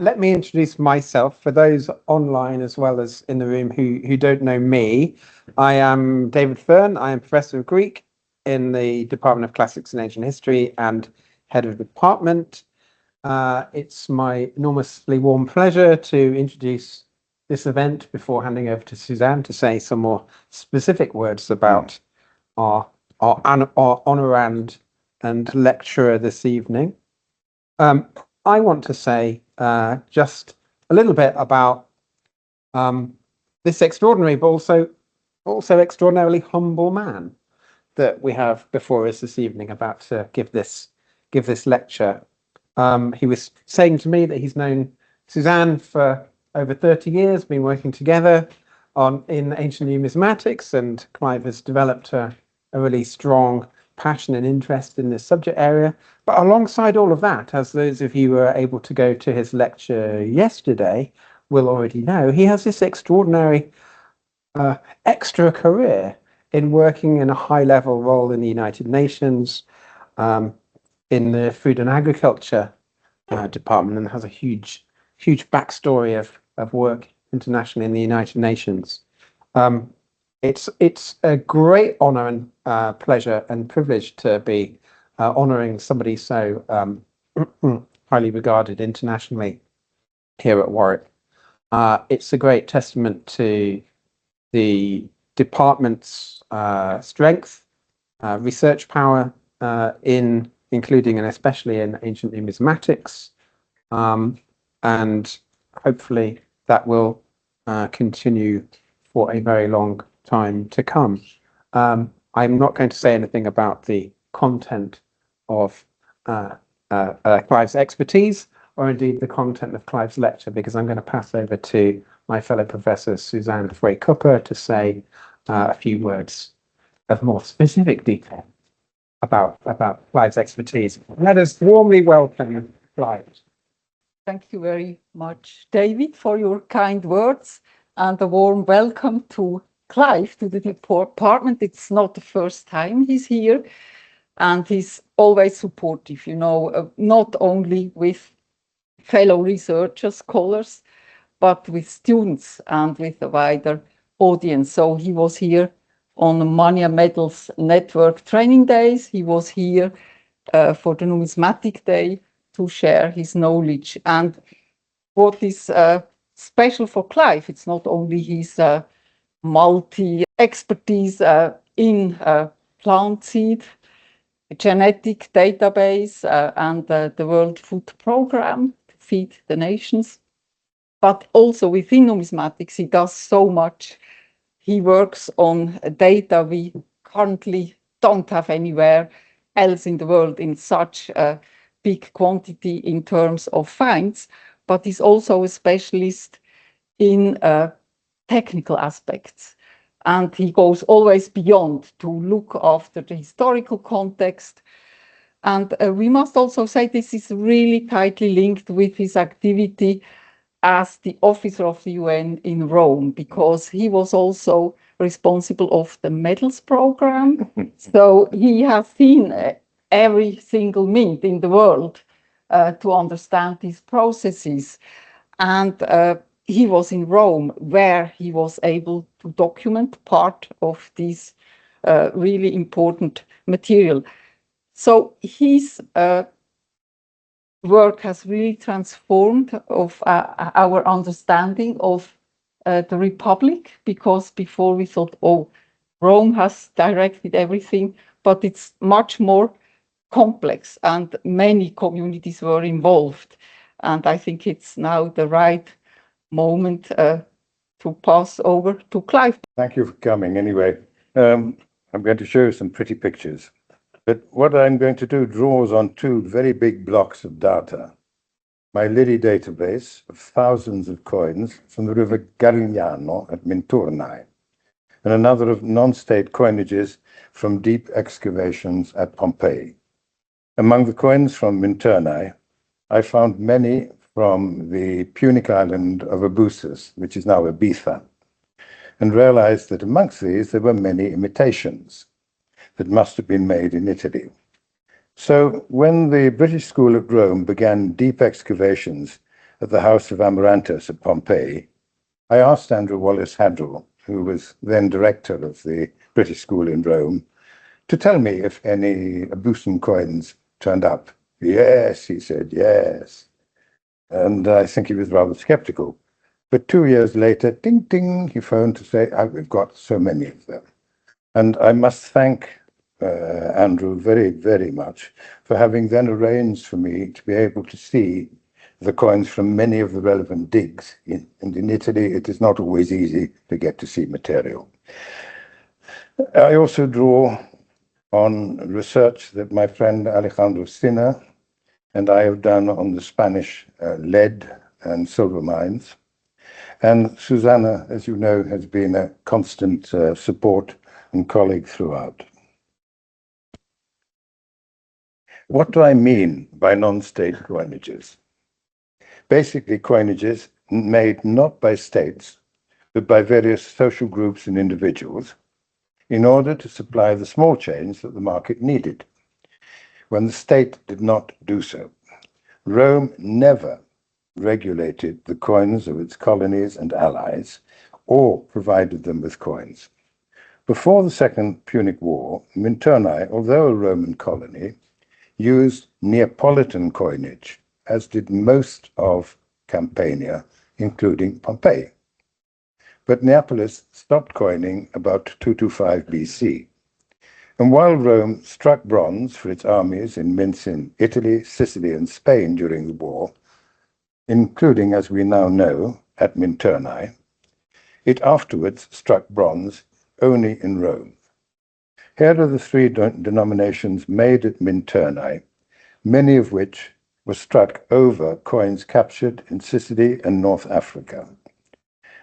let me introduce myself for those online as well as in the room who don't know me. I am David Fern. I am Professor of Greek in the Department of Classics and Ancient History and Head of Department. It's my enormously warm pleasure to introduce this event before handing over to Suzanne to say some more specific words about our honorand and lecturer this evening. I want to say just a little bit about this extraordinary but also extraordinarily humble man that we have before us this evening, about to give this lecture. He was saying to me that he's known Suzanne for over 30 years, been working together in ancient numismatics, and Clive has developed a really strong passion and interest in this subject area. But alongside all of that, as those of you who were able to go to his lecture yesterday will already know, he has this extraordinary extra career in working in a high-level role in the United Nations, in the Food and Agriculture Department, and has a huge backstory of work internationally in the United Nations. It's a great honor and pleasure and privilege to be honoring somebody so highly regarded internationally here at Warwick. It's a great testament to the department's strength, research power, including and especially in ancient numismatics, and hopefully that will continue for a very long time to come. I'm not going to say anything about the content of Clive's expertise, or indeed the content of Clive's lecture, because I'm going to pass over to my fellow professor Suzanne Frey-Cooper to say a few words of more specific detail about Clive's expertise. Let us warmly welcome Clive. Thank you very much, David, for your kind words, and a warm welcome to Clive, to the department. It's not the first time he's here, and he's always supportive, not only with fellow researchers, scholars, but with students and with a wider audience. So he was here on the Mania Medals Network training days. He was here for the Numismatic Day to share his knowledge. And what is special for Clive, it's not only his multi-expertise in plant seed, genetic database, and the World Food Programme to feed the nations, but also within numismatics, he does so much. He works on data we currently don't have anywhere else in the world in such a big quantity in terms of finds, but he's also a specialist in technical aspects. And he goes always beyond to look after the historical context. And we must also say this is really tightly linked with his activity as the officer of the UN in Rome, because he was also responsible of the medals program. So he has seen every single mint in the world to understand these processes. And he was in Rome, where he was able to document part of this really important material. So his work has really transformed of our understanding of the Republic, because before we thought, oh, Rome has directed everything, but it's much more complex and many communities were involved. And I think it's now the right moment to pass over to Clive. Thank you for coming anyway. I'm going to show you some pretty pictures. But what I'm going to do draws on two very big blocks of data. My Liddy database of thousands of coins from the river Garigliano at Minturnae, and another of non-state coinages from deep excavations at Pompeii. Among the coins from Minturnae, I found many from the Punic island of Abusus, which is now Ibiza, and realized that amongst these there were many imitations that must have been made in Italy. So when the British School at Rome began deep excavations at the house of Amarantus at Pompeii, I asked Andrew Wallace Hadrill, who was then director of the British School in Rome, to tell me if any Abusan coins turned up. Yes, he said, yes. And I think he was rather skeptical. But 2 years later, ding, ding, he phoned to say, we've got so many of them. And I must thank Andrew very, very much for having then arranged for me to be able to see the coins from many of the relevant digs. And in Italy, it is not always easy to get to see material. I also draw on research that my friend Alejandro Sina and I have done on the Spanish lead and silver mines. And Susanna, as you know, has been a constant support and colleague throughout. What do I mean by non-state coinages? Basically, coinages made not by states, but by various social groups and individuals in order to supply the small change that the market needed, when the state did not do so. Rome never regulated the coins of its colonies and allies, or provided them with coins. Before the Second Punic War, Minturnae, although a Roman colony, used Neapolitan coinage, as did most of Campania, including Pompeii. But Neapolis stopped coining about 225 BC. And while Rome struck bronze for its armies in mints in Italy, Sicily, and Spain during the war, including, as we now know, at Minturnae, it afterwards struck bronze only in Rome. Here are the three denominations made at Minturnae, many of which were struck over coins captured in Sicily and North Africa.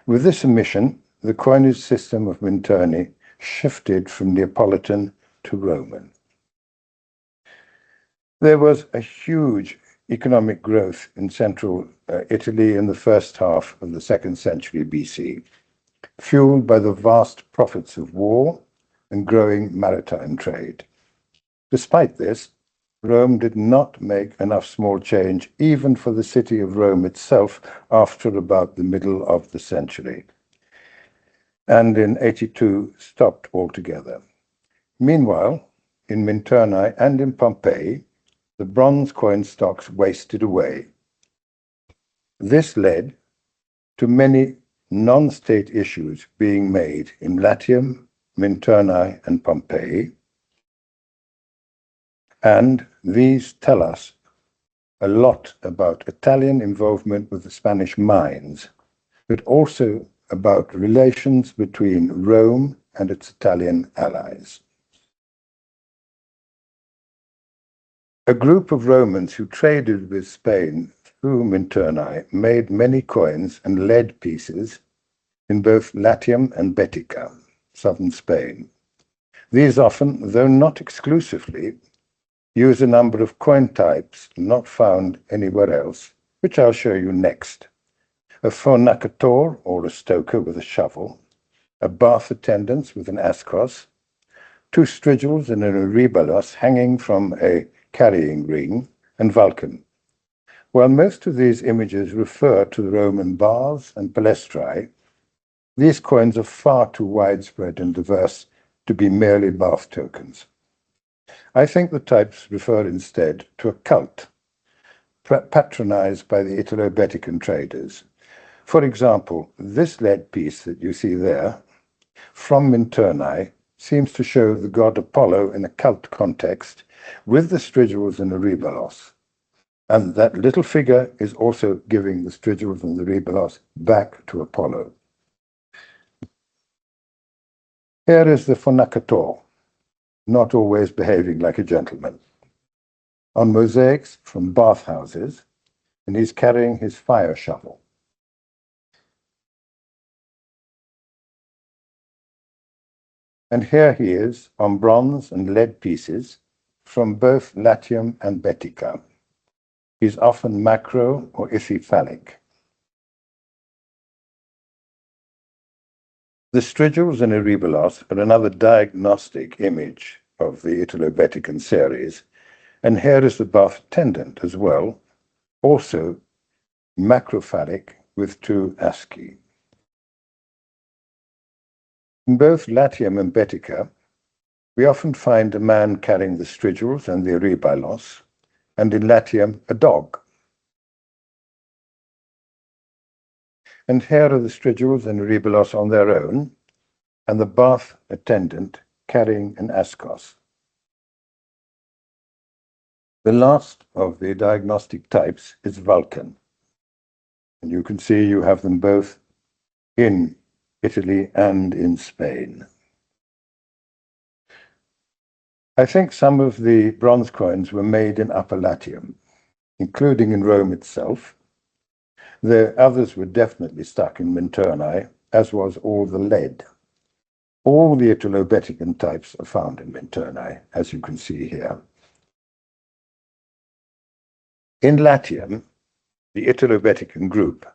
With this omission, the coinage system of Minturnae shifted from Neapolitan to Roman. There was a huge economic growth in central Italy in the first half of the 2nd century BC, fueled by the vast profits of war and growing maritime trade. Despite this, Rome did not make enough small change even for the city of Rome itself after about the middle of the century, and in 82 stopped altogether. Meanwhile, in Minturnae and in Pompeii, the bronze coin stocks wasted away. This led to many non-state issues being made in Latium, Minturnae, and Pompeii, and these tell us a lot about Italian involvement with the Spanish mines, but also about relations between Rome and its Italian allies. A group of Romans who traded with Spain through Minturnae made many coins and lead pieces in both Latium and Baetica, southern Spain. These often, though not exclusively, use a number of coin types not found anywhere else, which I'll show you next. A phonacator, or a stoker with a shovel, a bath attendant with an ascos, 2 strigils and an euribalos hanging from a carrying ring, and Vulcan. While most of these images refer to the Roman baths and palestrae, these coins are far too widespread and diverse to be merely bath tokens. I think the types refer instead to a cult patronized by the Italo-Baetican traders. For example, this lead piece that you see there from Minturnae seems to show the god Apollo in a cult context with the strigils and the euribalos. And that little figure is also giving the strigils and the euribalos back to Apollo. Here is the phonacator, not always behaving like a gentleman, on mosaics from bathhouses, and he's carrying his fire shovel. And here he is on bronze and lead pieces from both Latium and Baetica. He's often macro or ichthyphallic. The strigils and euribalos are another diagnostic image of the Italo-Baetican series, and here is the bath attendant as well, also macrophalic with 2 asci. In both Latium and Baetica, we often find a man carrying the stridules and the erybalos, and in Latium, a dog. And here are the stridules and erybalos on their own, and the bath attendant carrying an ascos. The last of the diagnostic types is Vulcan. And you can see you have them both in Italy and in Spain. I think some of the bronze coins were made in Upper Latium, including in Rome itself. The others were definitely stuck in Minturnae, as was all the lead. All the Italo-Baetican types are found in Minturnae, as you can see here. In Latium, the Italo-Baetican group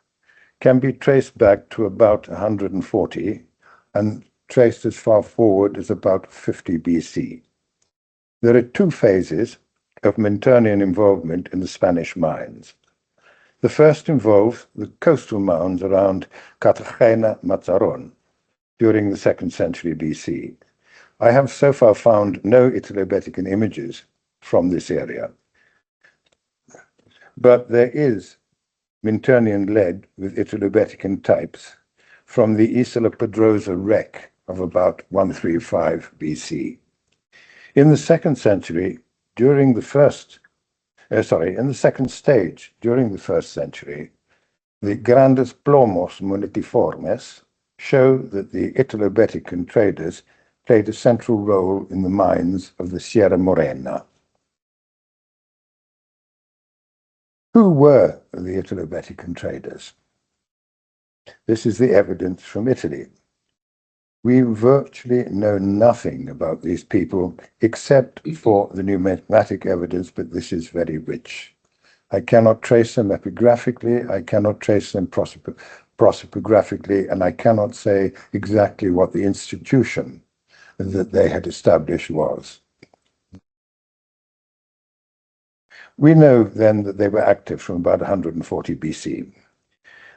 can be traced back to about 140 and traced as far forward as about 50 BC. There are 2 phases of Minturnian involvement in the Spanish mines. The first involves the coastal mounds around Cartagena Mazaron during the 2nd century BC. I have so far found no Italo-Baetican images from this area. But there is Minturnian lead with Italo-Baetican types from the Isola Pedrosa wreck of about 135 BC. In the 2nd century, in the 2nd stage, during the 1st century, the Grandes Plomos Monetiformes show that the Italo-Baetican traders played a central role in the mines of the Sierra Morena. Who were the Italo-Baetican traders? This is the evidence from Italy. We virtually know nothing about these people except for the numismatic evidence, but this is very rich. I cannot trace them epigraphically, I cannot trace them prosopographically, and I cannot say exactly what the institution that they had established was. We know then that they were active from about 140 BC.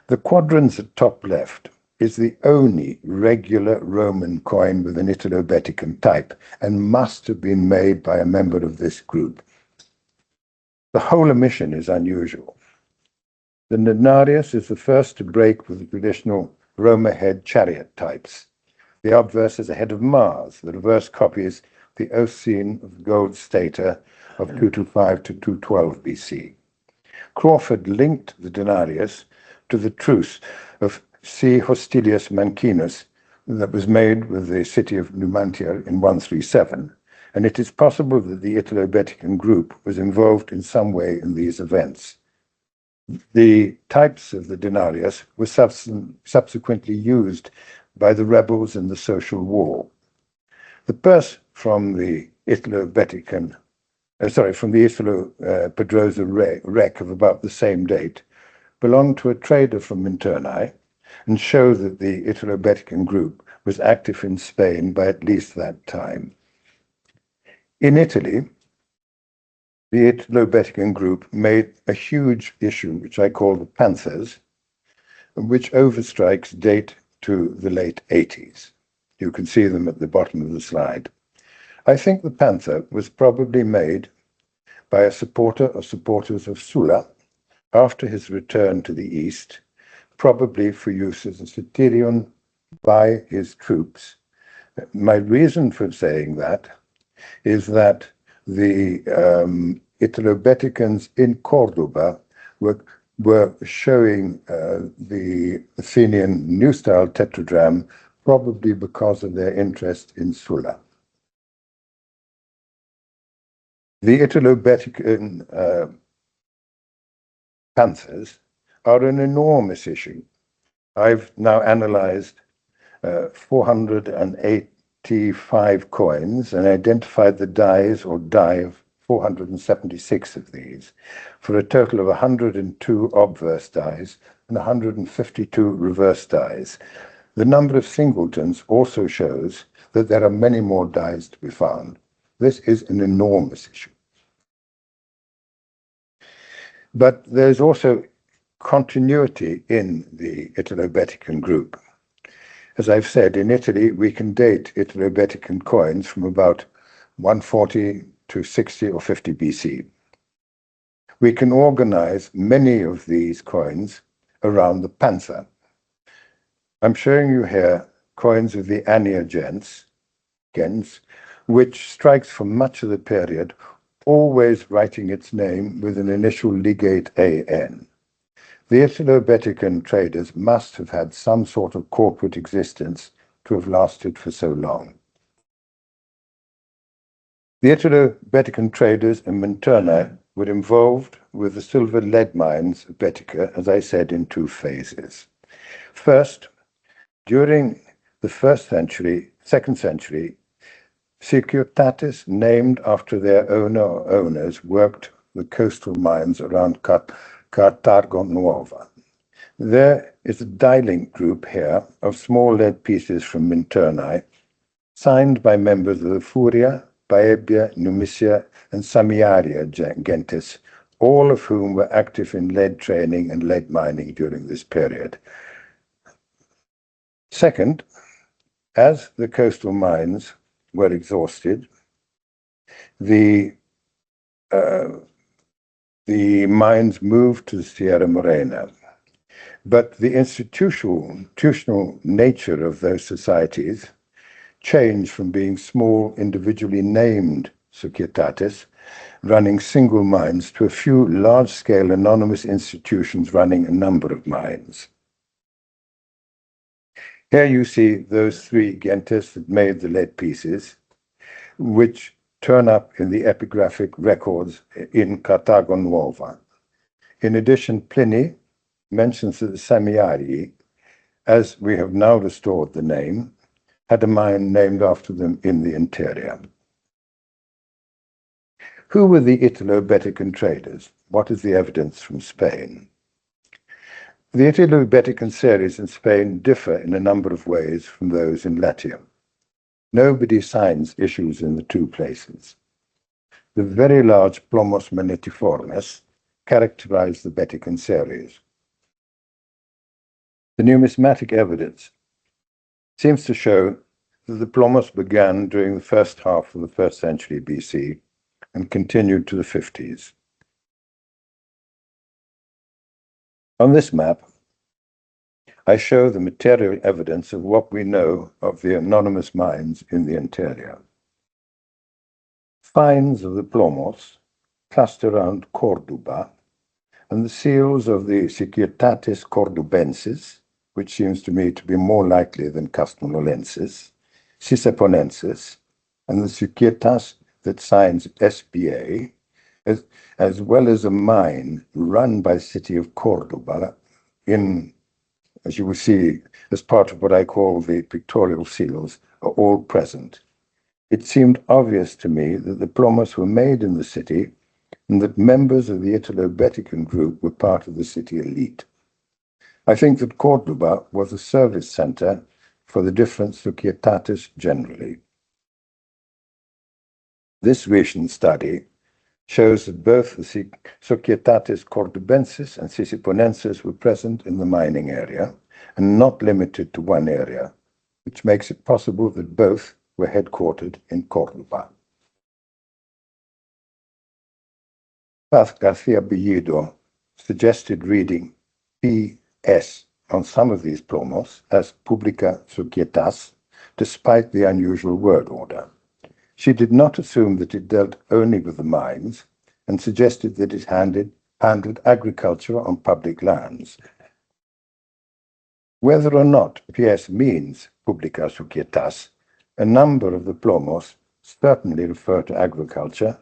The quadrants at top left is the only regular Roman coin with an Italo-Baetican type and must have been made by a member of this group. The whole omission is unusual. The denarius is the first to break with the traditional Roma head chariot types. The obverse is a head of Mars. The reverse copies the Ocene of the gold stater of 225 to 212 BC. Crawford linked the denarius to the truce of C. Hostilius Mancinus that was made with the city of Numantia in 137, and it is possible that the Italo-Baetican group was involved in some way in these events. The types of the denarius were subsequently used by the rebels in the Social War. The purse from the Italo-Baetican, from the Italo-Pedrosa wreck of about the same date belonged to a trader from Minturnae and show that the Italo-Baetican group was active in Spain by at least that time. In Italy, the Italo-Baetican group made a huge issue, which I call the Panthers, which overstrikes date to the late 80s. You can see them at the bottom of the slide. I think the Panther was probably made by a supporter or supporters of Sulla after his return to the east, probably for use as a Satyrion by his troops. My reason for saying that is that the Italo-Baeticans in Cordoba were showing the Athenian New Style tetradrachm probably because of their interest in Sulla. The Italo-Baetican Panthers are an enormous issue. I've now analyzed 485 coins and identified the dies or die of 476 of these, for a total of 102 obverse dies and 152 reverse dies. The number of singletons also shows that there are many more dies to be found. This is an enormous issue. But there's also continuity in the Italo-Baetican group. As I've said, in Italy, we can date Italo-Baetican coins from about 140 to 60 or 50 BC. We can organize many of these coins around the panther. I'm showing you here coins of the Annia gens, which strikes for much of the period, always writing its name with an initial legate AN. The Italo-Baetican traders must have had some sort of corporate existence to have lasted for so long. The Italo-Baetican traders in Minturnae were involved with the silver lead mines of Baetica, as I said, in two phases. First, during the second century, Securitates named after their owner or owners worked the coastal mines around Carthago Nuova. There is a die-link group here of small lead pieces from Minturnae, signed by members of the Furia, Baebbia, Numicia, and Samiaria gentes, all of whom were active in lead training and lead mining during this period. Second, as the coastal mines were exhausted, the mines moved to the Sierra Morena. But the institutional nature of those societies changed from being small, individually named societates, running single mines, to a few large-scale anonymous institutions running a number of mines. Here you see those three gentes that made the lead pieces, which turn up in the epigraphic records in Carthago Nuova. In addition, Pliny mentions that the Samiarii, as we have now restored the name, had a mine named after them in the interior. Who were the Italo-Baetican traders? What is the evidence from Spain? The Italo-Baetican series in Spain differ in a number of ways from those in Latium. Nobody signs issues in the two places. The very large plomos monetiformes characterize the Baetican series. The numismatic evidence seems to show that the plomos began during the first half of the 1st century BC and continued to the 50s. On this map, I show the material evidence of what we know of the anonymous mines in the interior. Finds of the plomos cluster around Corduba, and the seals of the Securitates Cordubensis, which seems to me to be more likely than Castanolensis, Sisaponensis, and the Securitas that signs SBA, as well as a mine run by the city of Cordoba in, as you will see, as part of what I call the pictorial seals, are all present. It seemed obvious to me that the plomos were made in the city and that members of the Italo-Baetican group were part of the city elite. I think that Cordoba was a service center for the different societates generally. This recent study shows that both the Societates Cordubensis and Sisaponensis were present in the mining area and not limited to one area, which makes it possible that both were headquartered in Cordoba. Paz Garcia Bellido suggested reading P.S. on some of these plomos as Publica Societas, despite the unusual word order. She did not assume that it dealt only with the mines and suggested that it handled agriculture on public lands. Whether or not PS means Publica Societas, a number of the plomos certainly refer to agriculture,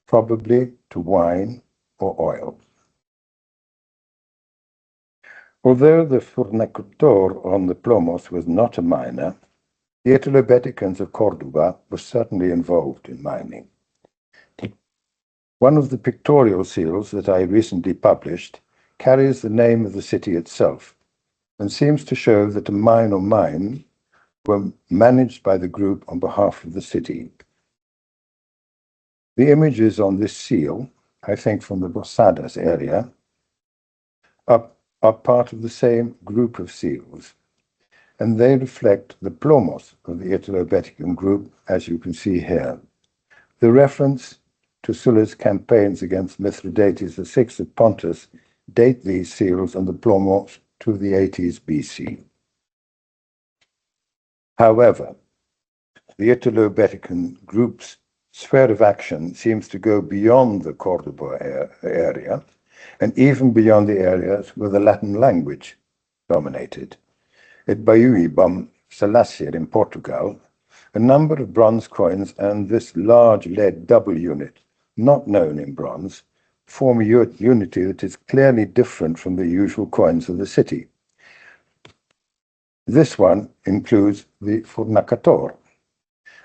probably to wine or oil. Although the furnicultor on the plomos was not a miner, the Italo-Baeticans of Cordoba were certainly involved in mining. One of the pictorial seals that I recently published carries the name of the city itself and seems to show that a mine or mines were managed by the group on behalf of the city. The images on this seal, I think from the Posadas area, are are part of the same group of seals, and they reflect the plomos of the Italo-Baetican group, as you can see here. The reference to Sulla's campaigns against Mithridates VI of Pontus date these seals on the plomos to the 80s BC. However, the Italo-Baetican group's sphere of action seems to go beyond the Cordoba area and even beyond the areas where the Latin language dominated. At Baiuibam, Salassia in Portugal, a number of bronze coins and this large lead double unit, not known in bronze, form a unity that is clearly different from the usual coins of the city. This one includes the Furnacator.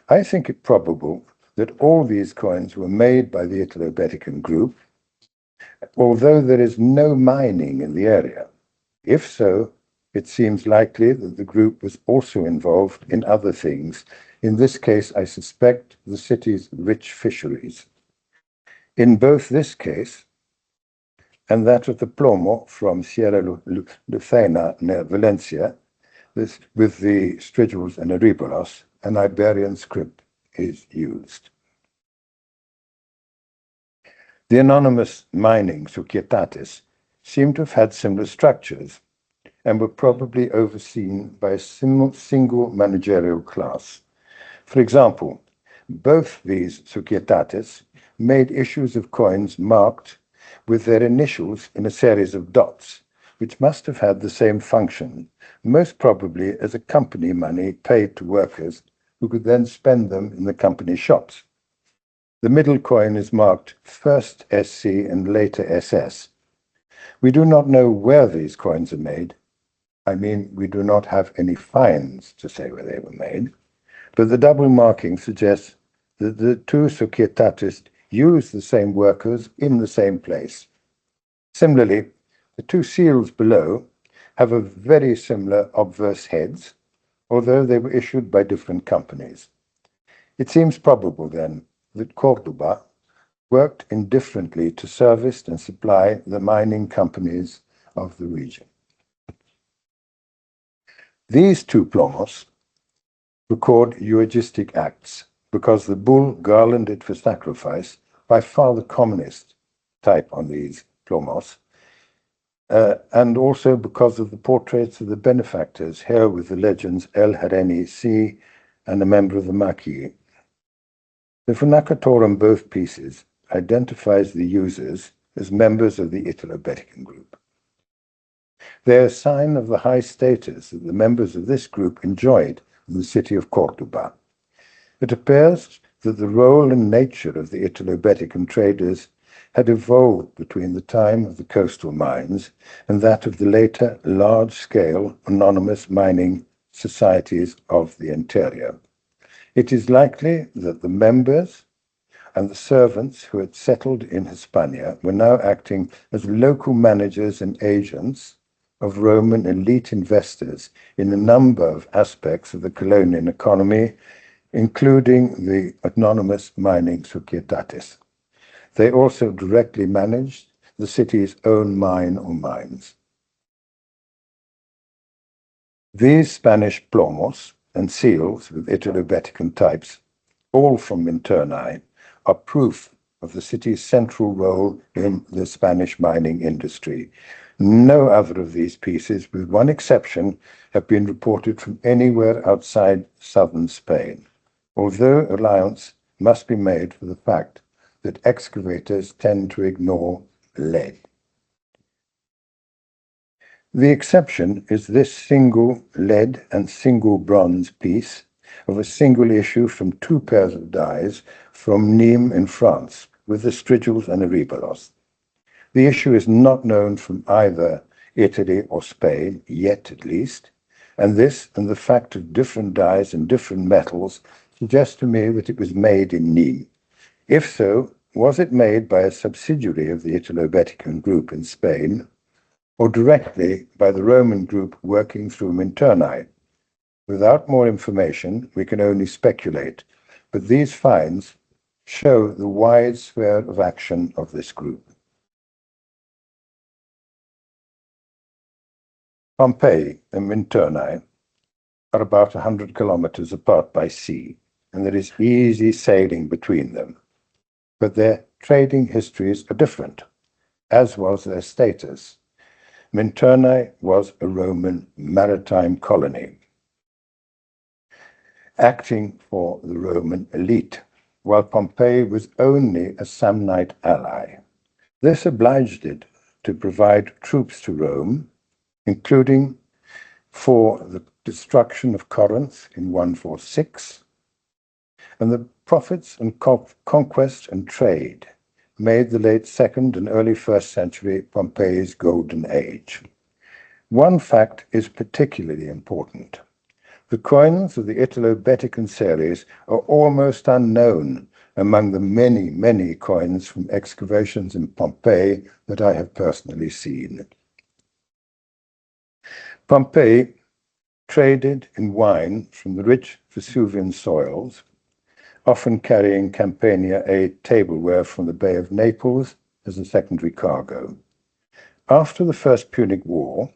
I think it probable that all these coins were made by the Italo-Baetican group, although there is no mining in the area. If so, it seems likely that the group was also involved in other things. In this case, I suspect the city's rich fisheries. In both this case and that of the Plomo from Sierra Lucena near Valencia, with the stridules and eribolos, an Iberian script is used. The anonymous mining societates seem to have had similar structures and were probably overseen by a single managerial class. For example, both these societates made issues of coins marked with their initials in a series of dots, which must have had the same function, most probably as a company money paid to workers who could then spend them in the company shops. The middle coin is marked first SC and later SS. We do not know where these coins are made. I mean, we do not have any finds to say where they were made, but the double marking suggests that the two societates use the same workers in the same place. Similarly, the two seals below have a very similar obverse heads, although they were issued by different companies. It seems probable, then, that Cordoba worked indifferently to service and supply the mining companies of the region. These two plomos record eulogistic acts because the bull garlanded for sacrifice, by far the commonest type on these plomos, and also because of the portraits of the benefactors, here with the legends El Hareni C and a member of the Maquis. The Furnacator on both pieces identifies the users as members of the Italo-Baetican group. They are a sign of the high status that the members of this group enjoyed in the city of Cordoba. It appears that the role and nature of the Italo-Baetican traders had evolved between the time of the coastal mines and that of the later large-scale anonymous mining societies of the interior. It is likely that the members and the servants who had settled in Hispania were now acting as local managers and agents of Roman elite investors in a number of aspects of the colonial economy, including the anonymous mining societates. They also directly managed the city's own mine or mines. These Spanish plomos and seals with Italo-Baetican types, all from Minturnae, are proof of the city's central role in the Spanish mining industry. No other of these pieces, with one exception, have been reported from anywhere outside southern Spain, although allowance must be made for the fact that excavators tend to ignore lead. The exception is this single lead and single bronze piece of a single issue from two pairs of dies from Nîmes in France, with the stridules and eribolos. The issue is not known from either Italy or Spain, yet at least, and this and the fact of different dyes and different metals suggest to me that it was made in Nîmes. If so, was it made by a subsidiary of the Italo-Baetican group in Spain, or directly by the Roman group working through Minturnae? Without more information, we can only speculate, but these finds show the wide sphere of action of this group. Pompeii and Minturnae are about 100 kilometers apart by sea, and there is easy sailing between them. But their trading histories are different, as was their status. Minturnae was a Roman maritime colony, acting for the Roman elite, while Pompeii was only a Samnite ally. This obliged it to provide troops to Rome, including for the destruction of Corinth in 146, and the profits and conquest and trade made the late 2nd and early 1st century Pompeii's golden age. One fact is particularly important. The coins of the Italo-Baetican series are almost unknown among the many, many coins from excavations in Pompeii that I have personally seen. Pompeii traded in wine from the rich Vesuvian soils, often carrying Campania aid tableware from the Bay of Naples as a secondary cargo. After the First Punic War,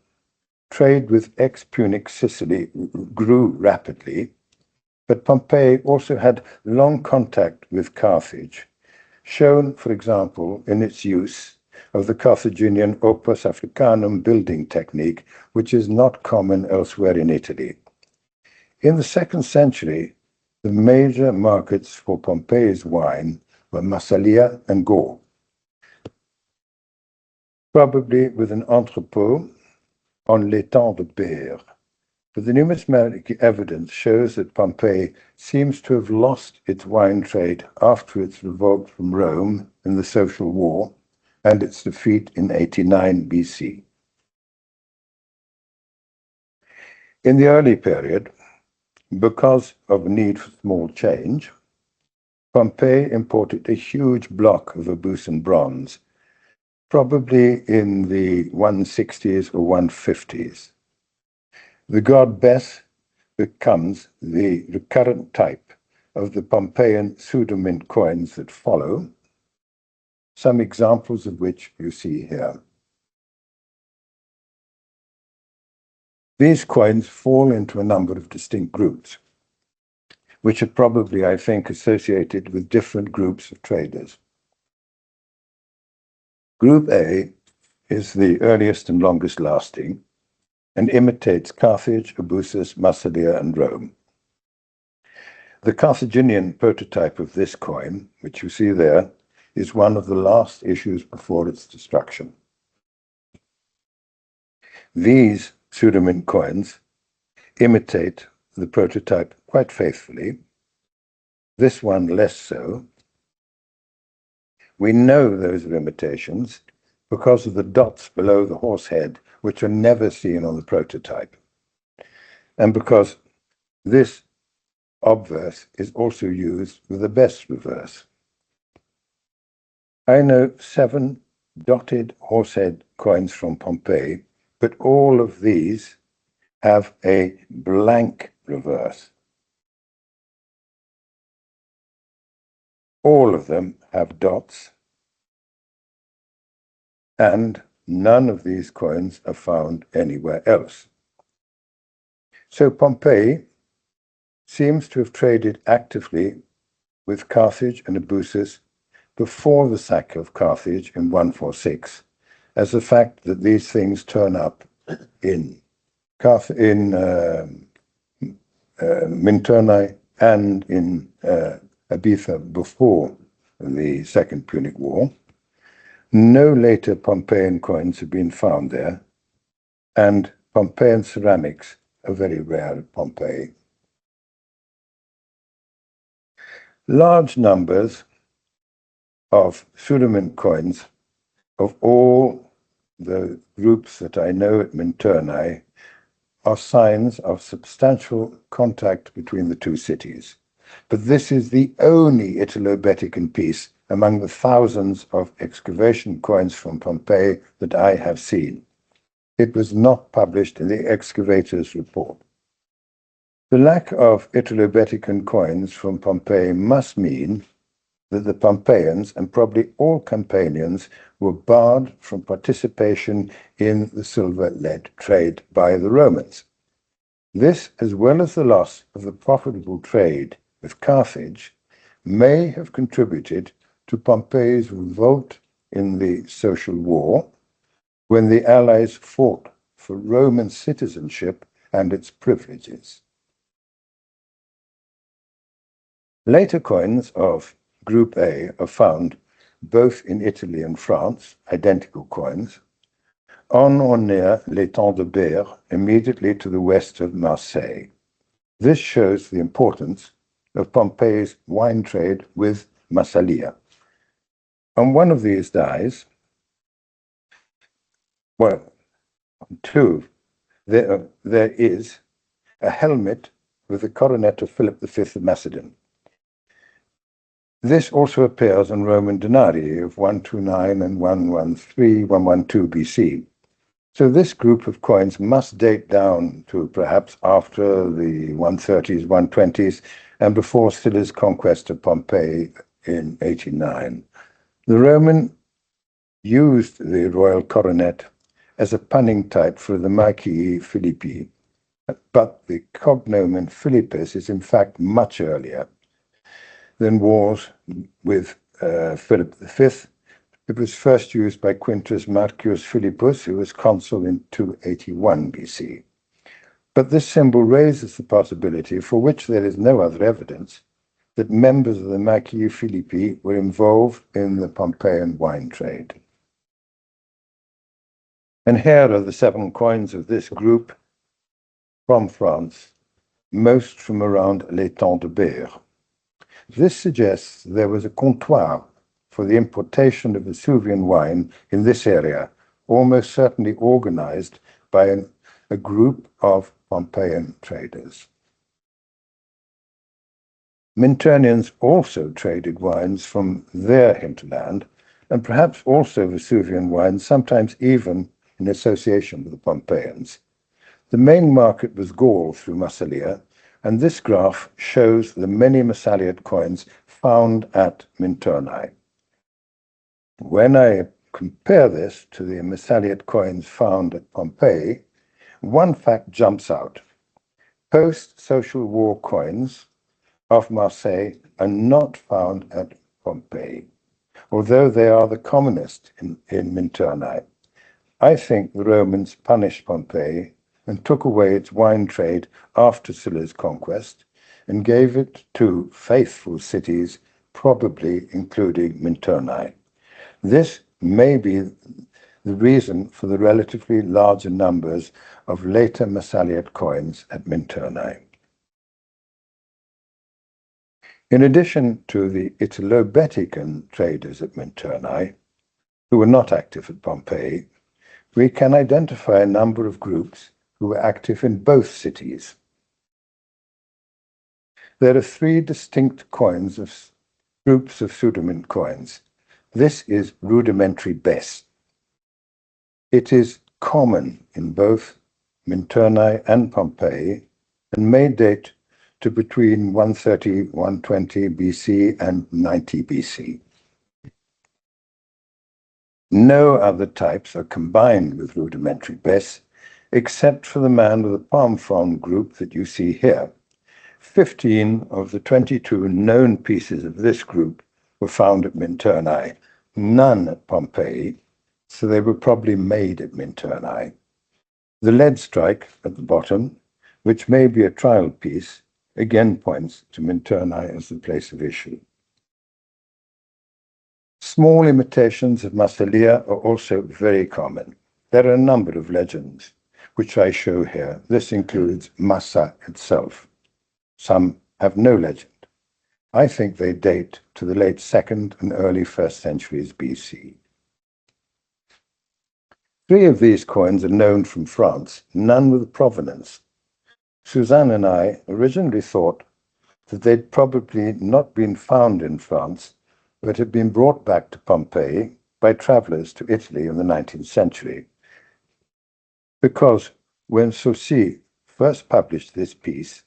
trade with ex-Punic Sicily grew rapidly, but Pompeii also had long contact with Carthage, shown, for example, in its use of the Carthaginian opus africanum building technique, which is not common elsewhere in Italy. In the 2nd century, the major markets for Pompeii's wine were Massalia and Gaul, probably with an entrepot on l'étang de Berre. But the numismatic evidence shows that Pompeii seems to have lost its wine trade after its revolt from Rome in the Social War and its defeat in 89 BC. In the early period, because of a need for small change, Pompeii imported a huge block of Abusan bronze, probably in the 160s or 150s. The god Bes becomes the recurrent type of the Pompeian pseudomint coins that follow, some examples of which you see here. These coins fall into a number of distinct groups, which are probably, I think, associated with different groups of traders. Group A is the earliest and longest lasting, and imitates Carthage, Eleusis, Massalia, and Rome. The Carthaginian prototype of this coin, which you see there, is one of the last issues before its destruction. These pseudomint coins imitate the prototype quite faithfully, this one less so. We know those are imitations because of the dots below the horse head, which are never seen on the prototype, and because this obverse is also used with the best reverse. I know 7 dotted horsehead coins from Pompeii, but all of these have a blank reverse. All of them have dots, and none of these coins are found anywhere else. So Pompeii seems to have traded actively with Carthage and Eleusis before the sack of Carthage in 146, as the fact that these things turn up in Minturnae and in Ibiza before the Second Punic War. No later Pompeian coins have been found there, and Pompeian ceramics are very rare at Pompeii. Large numbers of pseudomint coins of all the groups that I know at Minturnae are signs of substantial contact between the two cities. But this is the only Italo-Baetican piece among the thousands of excavation coins from Pompeii that I have seen. It was not published in the excavator's report. The lack of Italo-Baetican coins from Pompeii must mean that the Pompeians and probably all Campanians were barred from participation in the silver-lead trade by the Romans. This, as well as the loss of the profitable trade with Carthage, may have contributed to Pompeii's revolt in the Social War, when the Allies fought for Roman citizenship and its privileges. Later coins of Group A are found both in Italy and France, identical coins, on or near l'étang de Berre, immediately to the west of Marseille. This shows the importance of Pompeii's wine trade with Massalia. On one of these dies, well, two, there is a helmet with the coronet of Philip V of Macedon. This also appears in Roman denarii of 129 and 113, 112 BC. So this group of coins must date down to perhaps after the 130s, 120s, and before Sylla's conquest of Pompeii in 89. The Roman used the royal coronet as a punning type for the Marquis Philippi, but the cognomen Philippus is in fact much earlier than wars with Philip V. It was first used by Quintus Marcius Philippus, who was consul in 281 BC. But this symbol raises the possibility, for which there is no other evidence, that members of the Marquis Philippi were involved in the Pompeian wine trade. And here are the 7 coins of this group from France, most from around l'étang de Berre. This suggests there was a comptoir for the importation of Vesuvian wine in this area, almost certainly organized by a group of Pompeian traders. Minturnians also traded wines from their hinterland, and perhaps also Vesuvian wines, sometimes even in association with the Pompeians. The main market was Gaul through Massalia, and this graph shows the many Massaliote coins found at Minturnae. When I compare this to the Massaliote coins found at Pompeii, one fact jumps out. Post-Social War coins of Marseille are not found at Pompeii, although they are the commonest in Minturnae. I think the Romans punished Pompeii and took away its wine trade after Sylla's conquest and gave it to faithful cities, probably including Minturnae. This may be the reason for the relatively larger numbers of later Massaliote coins at Minturnae. In addition to the Italo-Baetican traders at Minturnae, who were not active at Pompeii, we can identify a number of groups who were active in both cities. There are 3 distinct groups of pseudomint coins. This is rudimentary best. It is common in both Minturnae and Pompeii and may date to between 130, 120 BC and 90 BC. No other types are combined with rudimentary best, except for the man with the palm frond group that you see here. 15 of the 22 known pieces of this group were found at Minturnae, none at Pompeii, so they were probably made at Minturnae. The lead strike at the bottom, which may be a trial piece, again points to Minturnae as the place of issue. Small imitations of Massalia are also very common. There are a number of legends, which I show here. This includes Massa itself. Some have no legend. I think they date to the late 2nd and early 1st centuries BC. 3 of these coins are known from France, none with provenance. Suzanne and I originally thought that they'd probably not been found in France, but had been brought back to Pompeii by travelers to Italy in the 19th century. Because when Saussure first published this piece,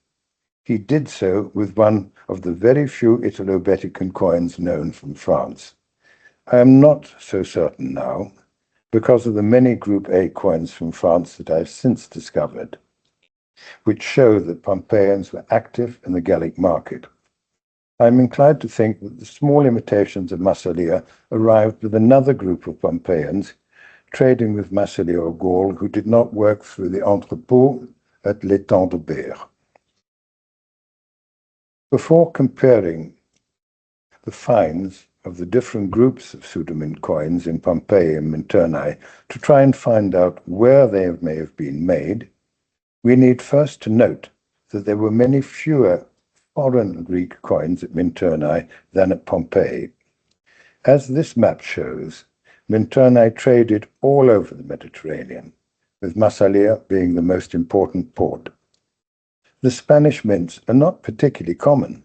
he did so with one of the very few Italo-Baetican coins known from France. I am not so certain now, because of the many Group A coins from France that I've since discovered, which show that Pompeians were active in the Gallic market. I'm inclined to think that the small imitations of Massalia arrived with another group of Pompeians trading with Massalia of Gaul who did not work through the entrepôt at l'étang de Berre. Before comparing the finds of the different groups of pseudomint coins in Pompeii and Minturnae to try and find out where they may have been made, we need first to note that there were many fewer foreign Greek coins at Minturnae than at Pompeii. As this map shows, Minturnae traded all over the Mediterranean, with Massalia being the most important port. The Spanish mints are not particularly common.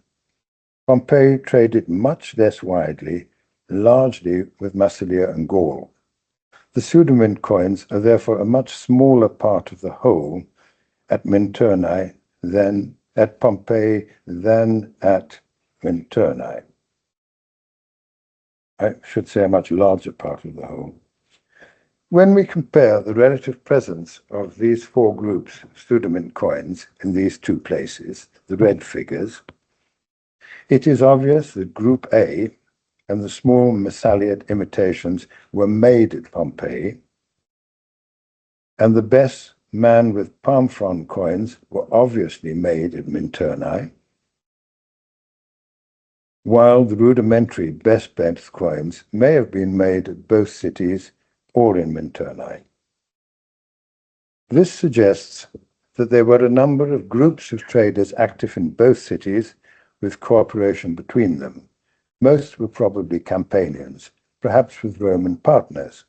Pompeii traded much less widely, largely with Massalia and Gaul. The pseudomint coins are therefore a much smaller part of the whole at Minturnae than at Pompeii than at Minturnae. I should say a much larger part of the whole. When we compare the relative presence of these four groups of pseudomint coins in these two places, the red figures, it is obvious that Group A and the small Massaliad imitations were made at Pompeii, and the best man with palm frond coins were obviously made at Minturnae, while the rudimentary best bet coins may have been made at both cities or in Minturnae. This suggests that there were a number of groups of traders active in both cities with cooperation between them. Most were probably Campanians, perhaps with Roman partners,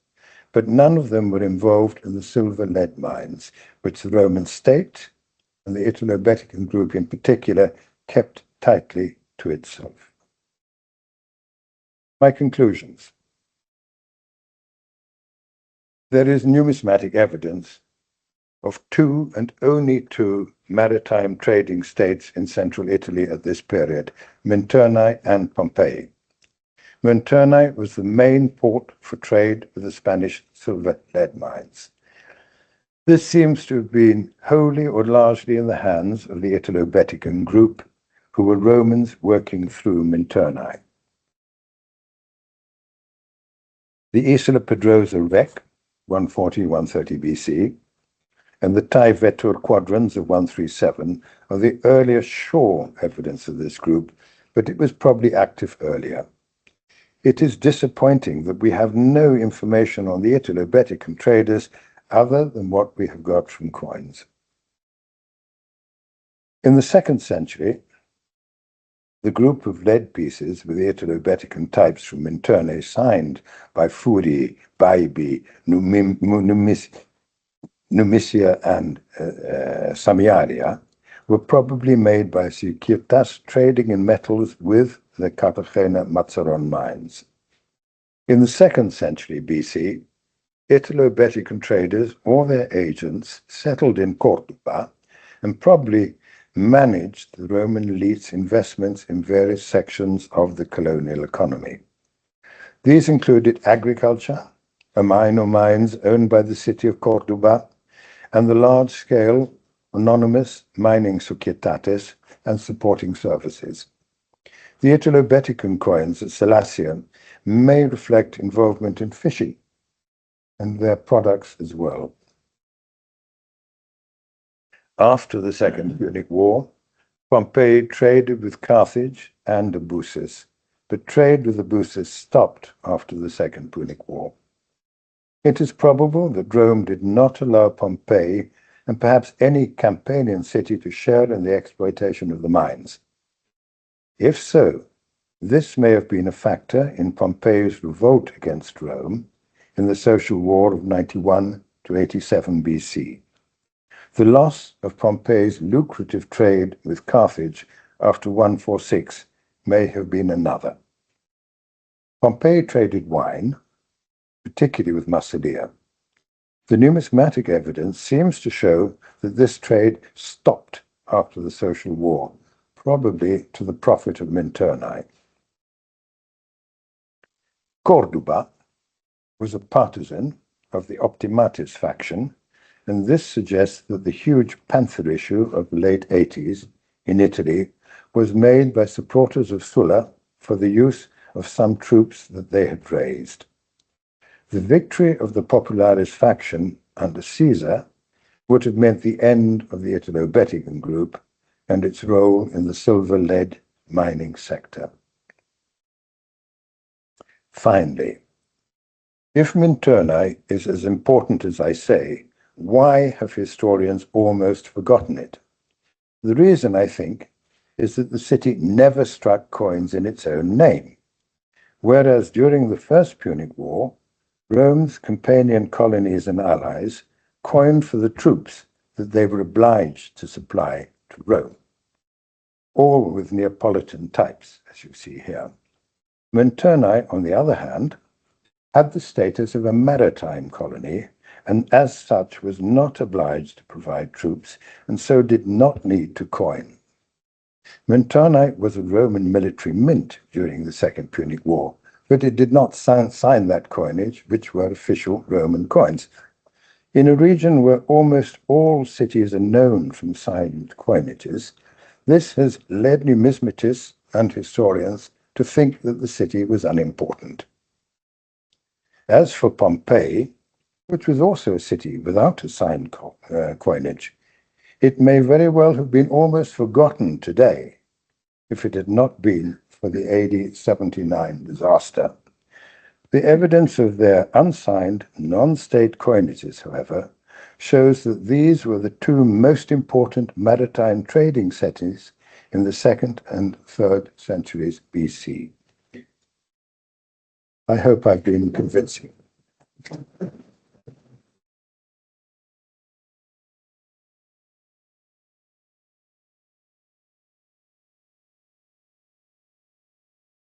but none of them were involved in the silver-lead mines, which the Roman state, and the Italo-Baetican group in particular, kept tightly to itself. My conclusions. There is numismatic evidence of two and only two maritime trading states in central Italy at this period, Minturnae and Pompeii. Minturnae was the main port for trade with the Spanish silver-lead mines. This seems to have been wholly or largely in the hands of the Italo-Baetican group, who were Romans working through Minturnae. The Isola Pedrosa wreck, 140-130 BC, and the Tai Vetur quadrants of 137 are the earliest sure evidence of this group, but it was probably active earlier. It is disappointing that we have no information on the Italo-Baetican traders other than what we have got from coins. In the 2nd century, the group of lead pieces with the Italo-Baetican types from Minturnae signed by Furi, Baibi, Numicia, and Samiaria were probably made by Securitas trading in metals with the Cartagena Mazaron mines. In the 2nd century BC, Italo-Baetican traders or their agents settled in Cordoba and probably managed the Roman elite's investments in various sections of the colonial economy. These included agriculture, a mine or mines owned by the city of Cordoba, and the large-scale anonymous mining societates and supporting services. The Italo-Baetican coins at Salacia may reflect involvement in fishing and their products as well. After the Second Punic War, Pompeii traded with Carthage and Eleusis, but trade with Eleusis stopped after the Second Punic War. It is probable that Rome did not allow Pompeii and perhaps any Campanian city to share in the exploitation of the mines. If so, this may have been a factor in Pompeii's revolt against Rome in the Social War of 91 to 87 BC. The loss of Pompeii's lucrative trade with Carthage after 146 may have been another. Pompeii traded wine, particularly with Massalia. The numismatic evidence seems to show that this trade stopped after the Social War, probably to the prophet of Minturnae. Corduba was a partisan of the Optimatis faction, and this suggests that the huge panther issue of the late 80s in Italy was made by supporters of Sulla for the use of some troops that they had raised. The victory of the Popularis faction under Caesar would have meant the end of the Italo-Baetican group and its role in the silver-lead mining sector. Finally, if Minturnae is as important as I say, why have historians almost forgotten it? The reason, I think, is that the city never struck coins in its own name, whereas during the First Punic War, Rome's Campanian colonies and allies coined for the troops that they were obliged to supply to Rome, all with Neapolitan types, as you see here. Minturnae, on the other hand, had the status of a maritime colony, and as such was not obliged to provide troops, and so did not need to coin. Minturnae was a Roman military mint during the Second Punic War, but it did not sign that coinage, which were official Roman coins. In a region where almost all cities are known from signed coinages, this has led numismatists and historians to think that the city was unimportant. As for Pompeii, which was also a city without a signed coinage, it may very well have been almost forgotten today if it had not been for the AD 79 disaster. The evidence of their unsigned, non-state coinages, however, shows that these were the two most important maritime trading cities in the 2nd and 3rd centuries BC. I hope I've been convincing.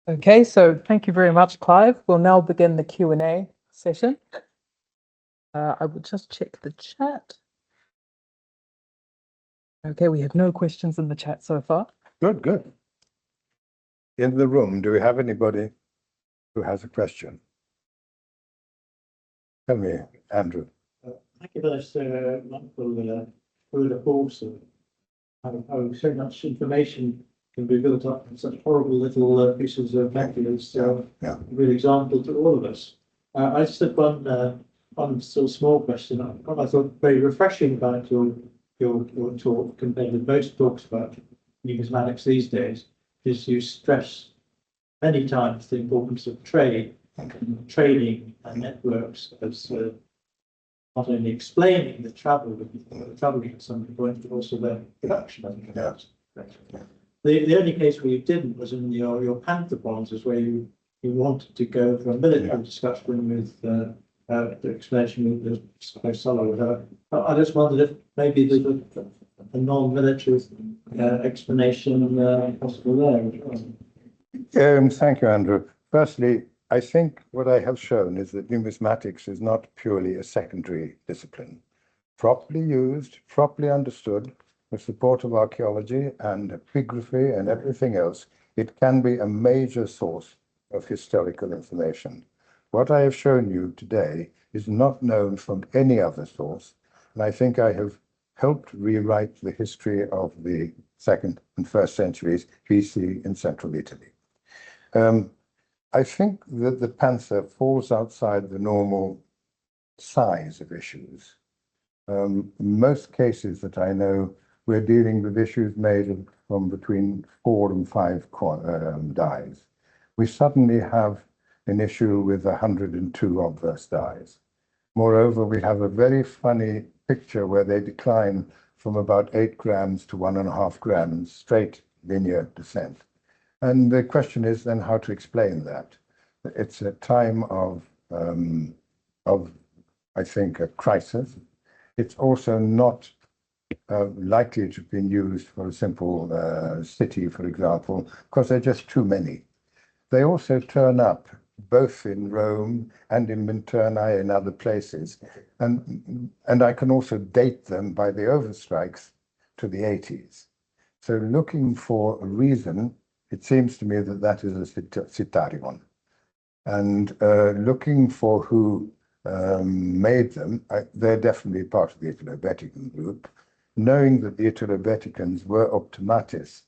Okay, so thank you very much, Clive. We'll now begin the Q&A session. I will just check the chat. Okay, we have no questions in the chat so far. Good, good. In the room, do we have anybody who has a question? Tell me, Andrew. Thank you for this wonderful tour de force of how so much information can be built up in such horrible little pieces of materials. So, Yeah. a real example to all of us. I just had one sort of small question. What I thought very refreshing about your talk compared with most talks about numismatics these days is you stress many times the importance of trade and trading and networks as not only explaining the traveling at some point, but also the production of it. Yeah. The only case where you didn't was in your Panther bonds, is where you wanted to go for a military discussion with the explanation with the Sulla or whatever. I just wondered if maybe there's a non-military explanation possible there. Thank you, Andrew. Firstly, I think what I have shown is that numismatics is not purely a secondary discipline. Properly used, properly understood, with support of archaeology and epigraphy and everything else, it can be a major source of historical information. What I have shown you today is not known from any other source, and I think I have helped rewrite the history of the 2nd and 1st centuries BC in central Italy. I think that the Panther falls outside the normal size of issues. In most cases that I know, we're dealing with issues made from between 4 and 5 dies. We suddenly have an issue with 102 obverse dies. Moreover, we have a very funny picture where they decline from about 8 grams to 1.5 grams, straight linear descent. And the question is then how to explain that. It's a time of I think, a crisis. It's also not likely to have been used for a simple city, for example, because there are just too many. They also turn up both in Rome and in Minturnae and other places. And I can also date them by the overstrikes to the 80s. So looking for a reason, it seems to me that that is a citarion. And looking for who made them, they're definitely part of the Italo-Baetican group. Knowing that the Italo-Baeticans were optimatis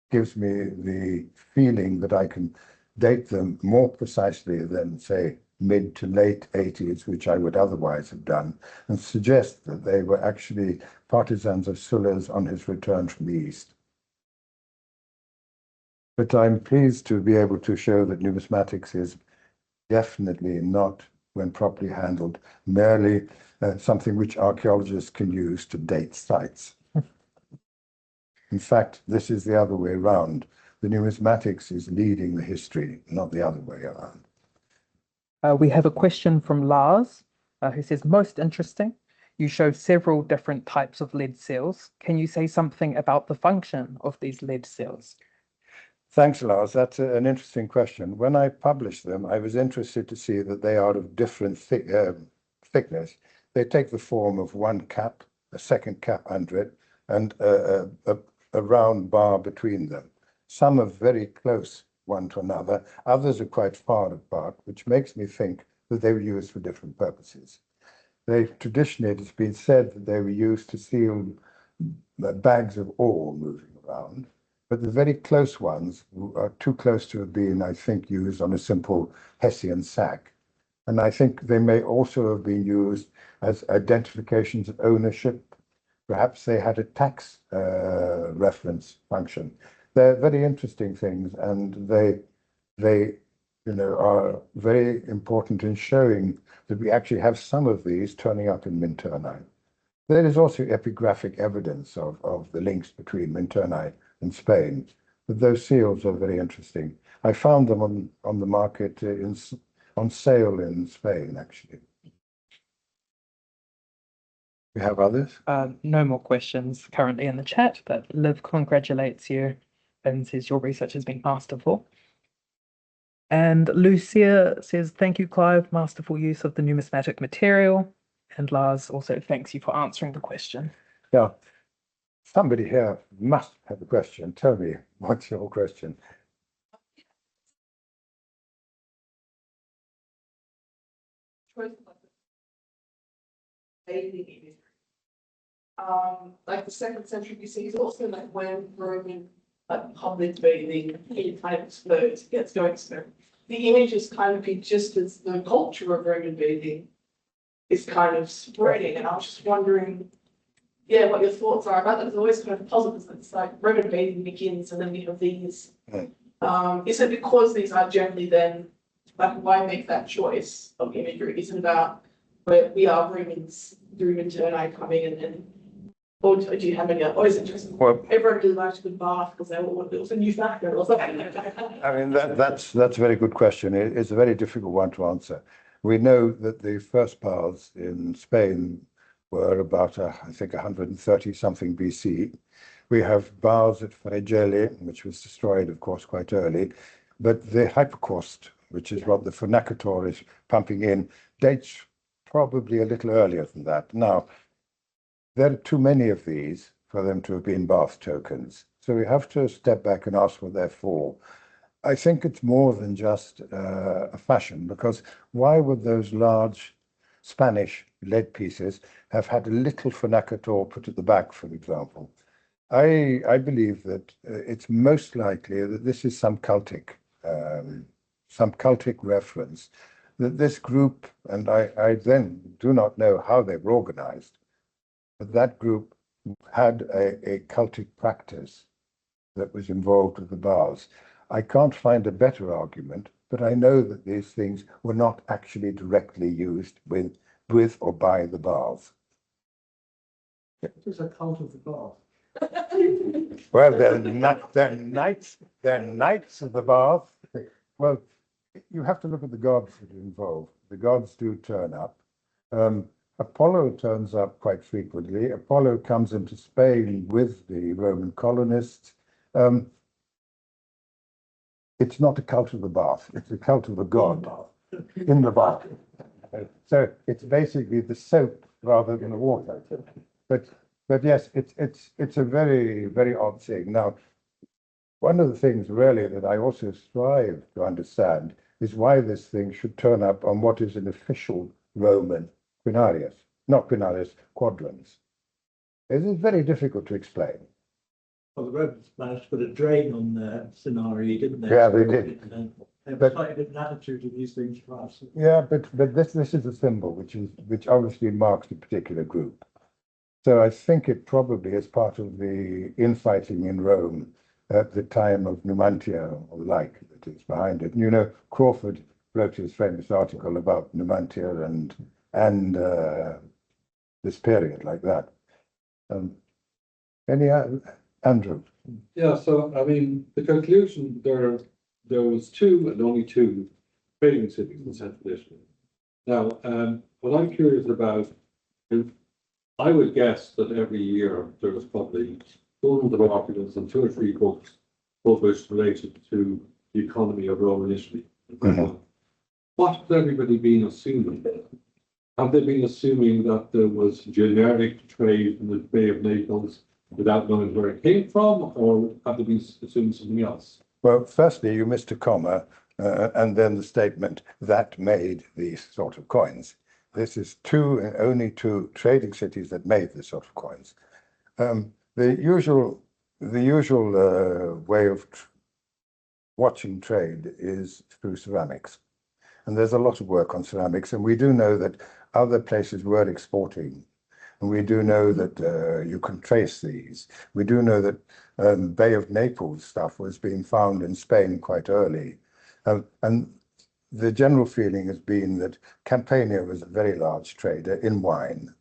gives me the feeling that I can date them more precisely than, say, mid to late 80s, which I would otherwise have done, and suggest that they were actually partisans of Sulla's on his return from the East. But I'm pleased to be able to show that numismatics is definitely not, when properly handled, merely something which archaeologists can use to date sites. In fact, this is the other way around. The numismatics is leading the history, not the other way around. We have a question from Lars, who says, most interesting. You show several different types of lead seals. Can you say something about the function of these lead seals? Thanks, Lars. That's an interesting question. When I published them, I was interested to see that they are of different thickness. They take the form of one cap, a second cap under it, and a round bar between them. Some are very close one to another, others are quite far apart, which makes me think that they were used for different purposes. Traditionally, it has been said that they were used to seal bags of ore moving around, but the very close ones are too close to have been, I think, used on a simple Hessian sack. And I think they may also have been used as identifications of ownership. Perhaps they had a tax reference function. They're very interesting things, and they are very important in showing that we actually have some of these turning up in Minturnae. There is also epigraphic evidence of the links between Minturnae and Spain, but those seals are very interesting. I found them on the market on sale in Spain, actually. We have others? No more questions currently in the chat, but Liv congratulates you and says your research has been masterful. And Lucia says, thank you, Clive, masterful use of the numismatic material. And Lars also thanks you for answering the question. Yeah, somebody here must have a question. Tell me, what's your question? Like the 2nd century BC is also like when Roman public bathing kind of explodes, gets going. So the image is kind of just as the culture of Roman bathing is kind of spreading. And I was just wondering, yeah, what your thoughts are about that. It's always kind of puzzled because it's like Roman bathing begins and then we have these. Is it because these are generally then, like, why make that choice of imagery? Is it about where we are Romans through Minturnae coming and or do you have any? Or is it just everyone really likes a good bath because it was a new factor or something? I mean, that's a very good question. It's a very difficult one to answer. We know that the first baths in Spain were about, I think, 130 something BC. We have baths at Fregeli, which was destroyed, of course, quite early. But the hypocaust, which is what the Funacator is pumping in, dates probably a little earlier than that. Now, there are too many of these for them to have been bath tokens. So we have to step back and ask what they're for. I think it's more than just a fashion, because why would those large Spanish lead pieces have had a little Funacator put at the back, for example? I believe that it's most likely that this is some cultic reference, that this group, and I then do not know how they were organized, but that group had a cultic practice that was involved with the baths. I can't find a better argument, but I know that these things were not actually directly used with or by the baths. It is a cult of the bath. Well, they're knights of the bath. Well, you have to look at the gods that are involved. The gods do turn up. Apollo turns up quite frequently. Apollo comes into Spain with the Roman colonists. It's not a cult of the bath, it's a cult of the god in the bath. So it's basically the soap rather than the water. But But yes, it's a very, very odd thing. Now, one of the things really that I also strive to understand is why this thing should turn up on what is an official Roman quinarius, not quinarius, quadrans. It is very difficult to explain. Well, the Romans managed to put a drain on their scenario, didn't they? Yeah, they did. They have But- a slightly different attitude to these things for us. Yeah, but this is a symbol which obviously marks a particular group. So I think it probably is part of the infighting in Rome at the time of Numantia or like that is behind it. And, you know, Crawford wrote his famous article about Numantia and this period like that. Andrew? Yeah, so I mean, the conclusion there was two and only two trading cities in Central Italy. Now, what I'm curious about is I would guess that every year there was probably dozens of articles and 2 or 3 books published related to the economy of Roman Italy. What has everybody been assuming? Have they been assuming that there was generic trade in the Bay of Naples without knowing where it came from, or have they been assuming something else? Well, firstly, you missed a comma, and then the statement that made these sort of coins. This is only two trading cities that made this sort of coins. The usual way of watching trade is through ceramics, and there's a lot of work on ceramics, and we do know that other places were exporting. And we do know that you can trace these. We do know that Bay of Naples stuff was being found in Spain quite early. And the general feeling has been that Campania was a very large trader in wine.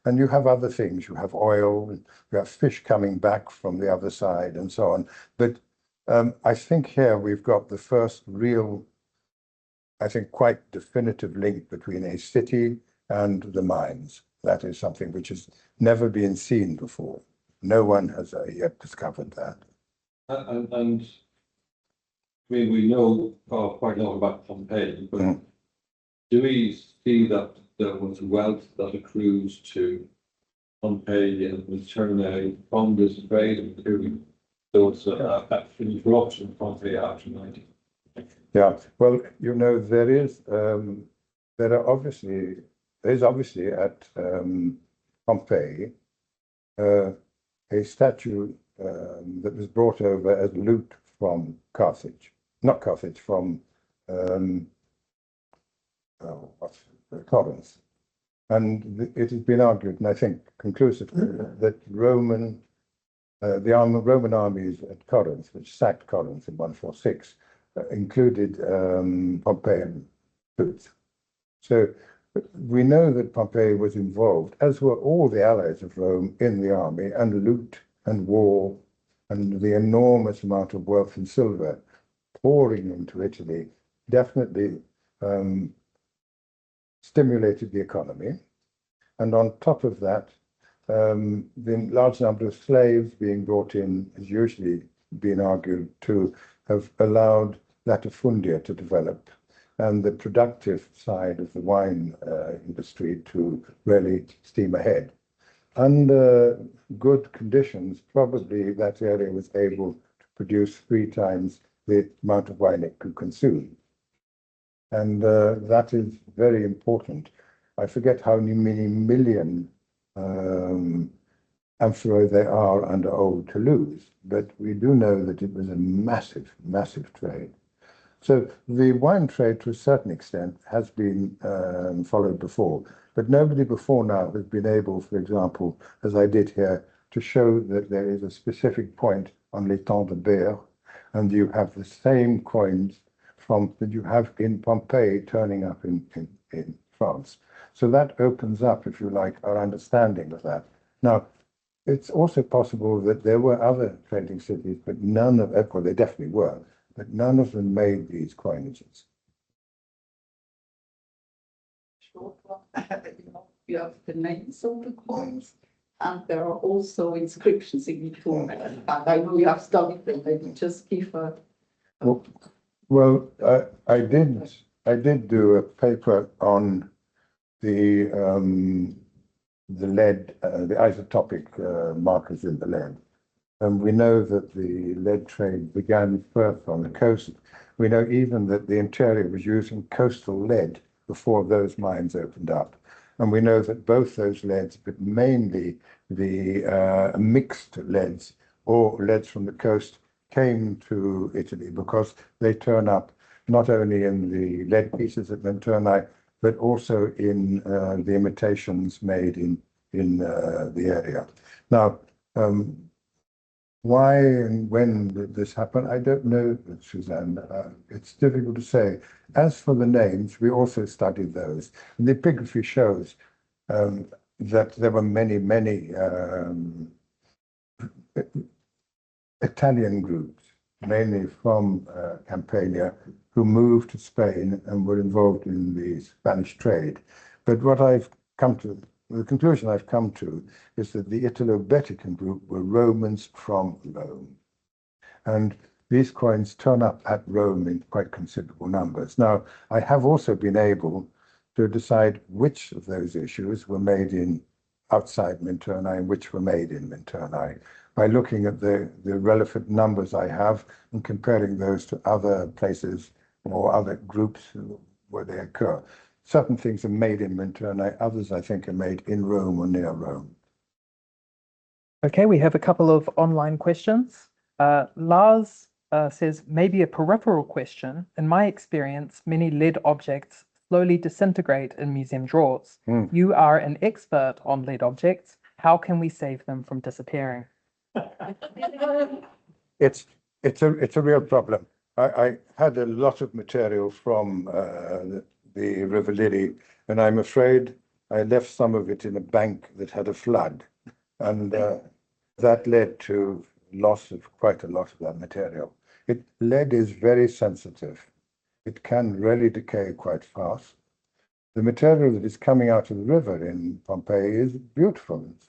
And you have other things. You have oil, you have fish coming back from the other side and so on. But I think here we've got the first real, I think, quite definitive link between a city and the mines. That is something which has never been seen before. No one has yet discovered that. And I mean, we know quite a lot about Pompeii, but do we see that there was wealth that accrues to Pompeii and Minturnae from this trade, including those interruption of Pompeii after 90? Yeah, well, you know, there's obviously at Pompeii a statue that was brought over as loot from Carthage, not Carthage, from Corinth. And it has been argued, and I think conclusively, that Roman armies at Corinth, which sacked Corinth in 146, included Pompeian troops. So we know that Pompey was involved, as were all the allies of Rome, in the army, and loot and war and the enormous amount of wealth and silver pouring into Italy definitely stimulated the economy. And on top of that, the large number of slaves being brought in has usually been argued to have allowed latifundia to develop and the productive side of the wine industry to really steam ahead. Under good conditions, probably that area was able to produce 3 times the amount of wine it could consume. And that is very important. I forget how many million amphorae there are under Old Toulouse, but we do know that it was a massive, massive trade. So the wine trade, to a certain extent, has been followed before, but nobody before now has been able, for example, as I did here, to show that there is a specific point on l'étang de Berre, and you have the same coins that you have in Pompeii turning up in France. So that opens up, if you like, our understanding of that. Now, it's also possible that there were other trading cities, but none of, well, they definitely were, but none of them made these coinages. Short one. You have the names of the coins, and there are also inscriptions in Minturnae. And I know you have studied them. Maybe just give a. Well, I did do a paper on the the lead, the isotopic markers in the lead. And we know that the lead trade began first on the coast. We know even that the interior was using coastal lead before those mines opened up. And we know that both those leads, but mainly the mixed leads or leads from the coast, came to Italy because they turn up not only in the lead pieces at Minturnae, but also in the imitations made in the area. Now, why and when did this happen? I don't know, Suzanne. It's difficult to say. As for the names, we also studied those. And the epigraphy shows that there were many, many Italian groups, mainly from Campania, who moved to Spain and were involved in the Spanish trade. But what I've come to, the conclusion I've come to, is that the Italo-Baetican group were Romans from Rome. And these coins turn up at Rome in quite considerable numbers. Now, I have also been able to decide which of those issues were made in outside Minturnae and which were made in Minturnae by looking at the relevant numbers I have and comparing those to other places or other groups where they occur. Certain things are made in Minturnae, others I think are made in Rome or near Rome. Okay, we have a couple of online questions. Lars says, maybe a peripheral question. In my experience, many lead objects slowly disintegrate in museum drawers. You are an expert on lead objects. How can we save them from disappearing? It's a real problem. I had a lot of material from the River Lily, and I'm afraid I left some of it in a bank that had a flood, and that led to loss of quite a lot of that material. Lead is very sensitive. It can really decay quite fast. The material that is coming out of the river in Pompeii is beautiful. It's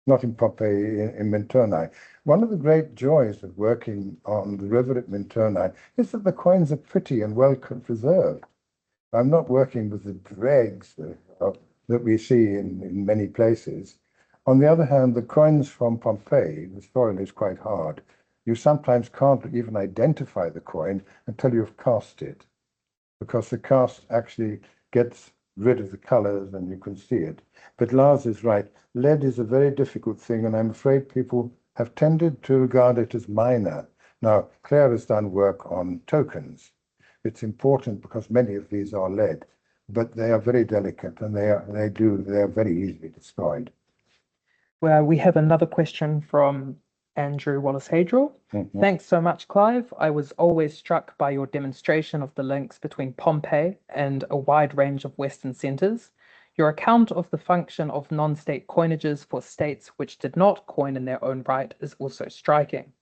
not in Pompeii, in Minturnae. One of the great joys of working on the river at Minturnae is that the coins are pretty and well preserved. I'm not working with the dregs that we see in many places. On the other hand, the coins from Pompeii, the soil is quite hard. You sometimes can't even identify the coin until you've cast it, because the cast actually gets rid of the colors and you can see it. But Lars is right. Lead is a very difficult thing, and I'm afraid people have tended to regard it as minor. Now, Claire has done work on tokens. It's important because many of these are lead, but they are very delicate and they are very easily destroyed. Well, we have another question from Andrew Wallace-Hadrill. Thanks so much, Clive. I was always struck by your demonstration of the links between Pompeii and a wide range of Western centers. Your account of the function of non-state coinages for states which did not coin in their own right is also striking.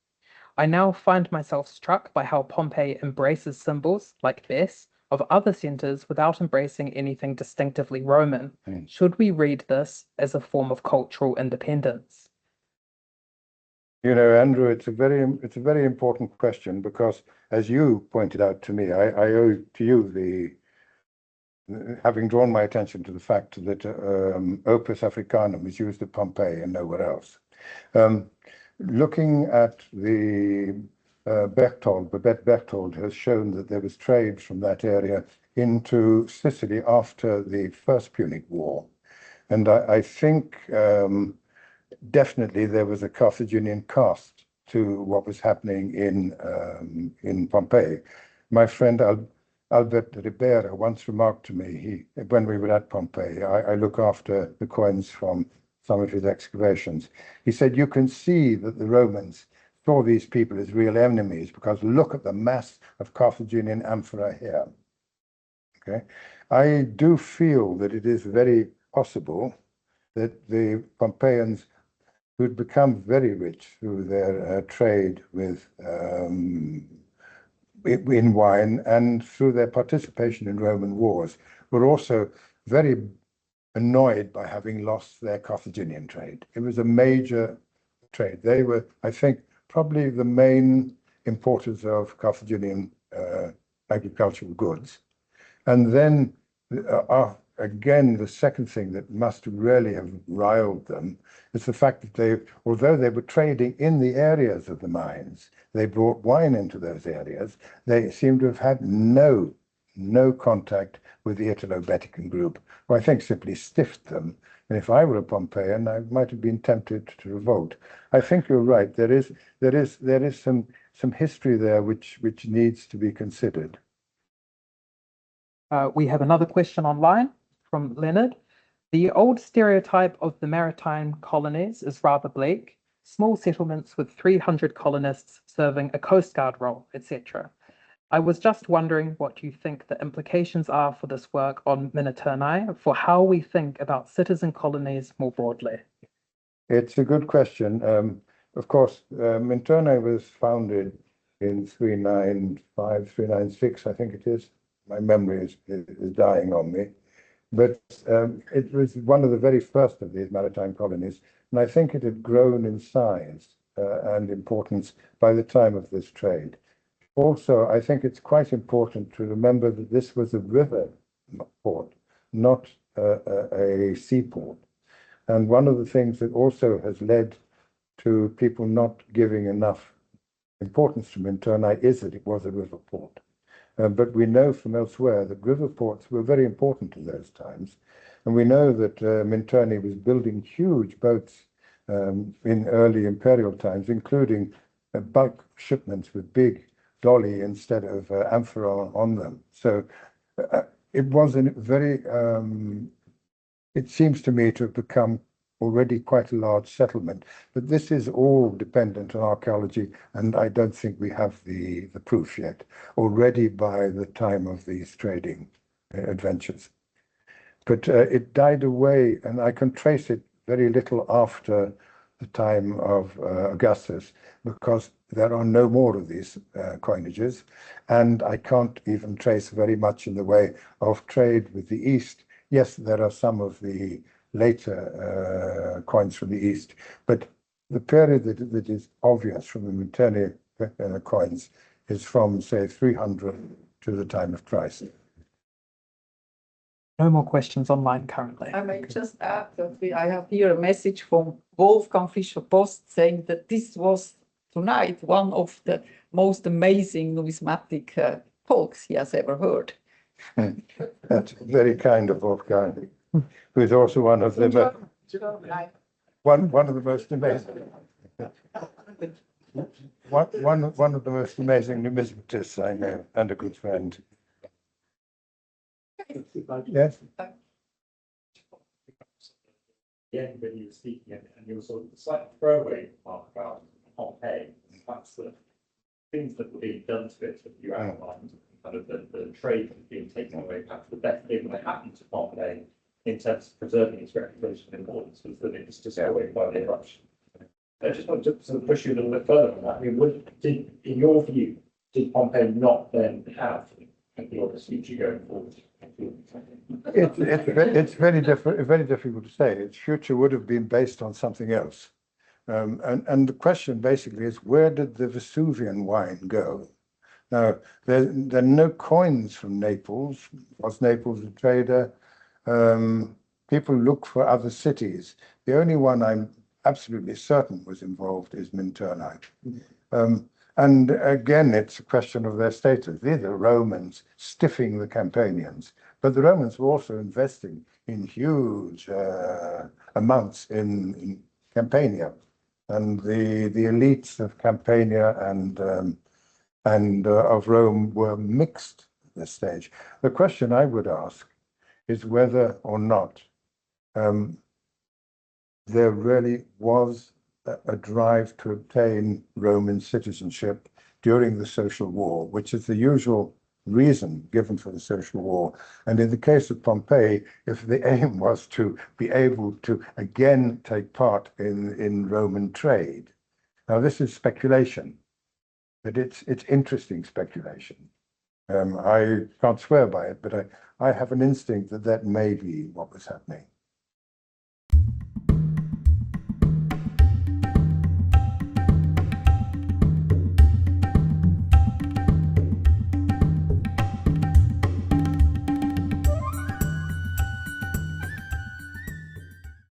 I now find myself struck by how Pompeii embraces symbols, like this, of other centers without embracing anything distinctively Roman. Should we read this as a form of cultural independence? You know, Andrew, it's a very important question because, as you pointed out to me, I owe to you having drawn my attention to the fact that Opus Africanum is used at Pompeii and nowhere else. Looking at the Babette Berthold has shown that there was trade from that area into Sicily after the First Punic War. And I think definitely there was a Carthaginian cast to what was happening in Pompeii. My friend Albert Ribera once remarked to me, when we were at Pompeii, I look after the coins from some of his excavations. He said, you can see that the Romans saw these people as real enemies because look at the mass of Carthaginian amphora here. Okay, I do feel that it is very possible that the Pompeians, who'd become very rich through their trade with in wine and through their participation in Roman wars, were also very annoyed by having lost their Carthaginian trade. It was a major trade. They were, I think, probably the main importers of Carthaginian agricultural goods. And then again, the second thing that must really have riled them is the fact that although they were trading in the areas of the mines, they brought wine into those areas. They seem to have had no contact with the Italo-Baetican group, who I think simply stiffed them. And if I were a Pompeian, I might have been tempted to revolt. I think you're right. There is some history there which needs to be considered. We have another question online from Leonard. The old stereotype of the maritime colonies is rather bleak. Small settlements with 300 colonists serving a coast guard role, etc. I was just wondering what you think the implications are for this work on Minturnae, for how we think about citizen colonies more broadly. It's a good question. Of course, Minturnae was founded in 395, 396, I think it is. My memory is dying on me. But it was one of the very first of these maritime colonies, and I think it had grown in size and importance by the time of this trade. Also, I think it's quite important to remember that this was a river port, not a seaport. And one of the things that also has led to people not giving enough importance to Minturnae is that it was a river port. But we know from elsewhere that river ports were very important in those times. And we know that Minturnae was building huge boats in early imperial times, including bulk shipments with big dolly instead of amphora on them. So it was a very, it seems to me to have become already quite a large settlement. But this is all dependent on archaeology, and I don't think we have the proof yet, already by the time of these trading adventures. But it died away, and I can trace it very little after the time of Augustus, because there are no more of these coinages, and I can't even trace very much in the way of trade with the East. Yes, there are some of the later coins from the East, but the period that is obvious from the Minturnae coins is from, say, 300 to the time of Christ. No more questions online currently. I may just add that I have here a message from Wolfgang Fischer-Post saying that this was tonight one of the most amazing numismatic talks he has ever heard. That's very kind of Wolfgang, who is also one of the one of the most amazing one of the most amazing numismatists I know, and a good friend. Yes. Yeah, when you were speaking, and you were sort of slight throwaway remark about Pompeii, that's the things that were being done to it that you outlined, kind of the trade that was being taken away. Perhaps the best thing that happened to Pompeii in terms of preserving its reputation and importance was that it was destroyed by the eruption. I just wanted to sort of push you a little bit further on that. I mean, in your view, did Pompeii not then have the obvious future going forward? It's very difficult to say. Its future would have been based on something else. And the question basically is, where did the Vesuvian wine go? Now, there are no coins from Naples. Was Naples a trader? People look for other cities. The only one I'm absolutely certain was involved is Minturnae. And again, it's a question of their status. These are Romans stiffing the Campanians, but the Romans were also investing in huge amounts in Campania, and the elites of Campania and of Rome were mixed at this stage. The question I would ask is whether or not there really was a drive to obtain Roman citizenship during the social war, which is the usual reason given for the social war. And in the case of Pompeii, if the aim was to be able to again take part in Roman trade. Now, this is speculation, but it's interesting speculation. I can't swear by it, but I have an instinct that that may be what was happening.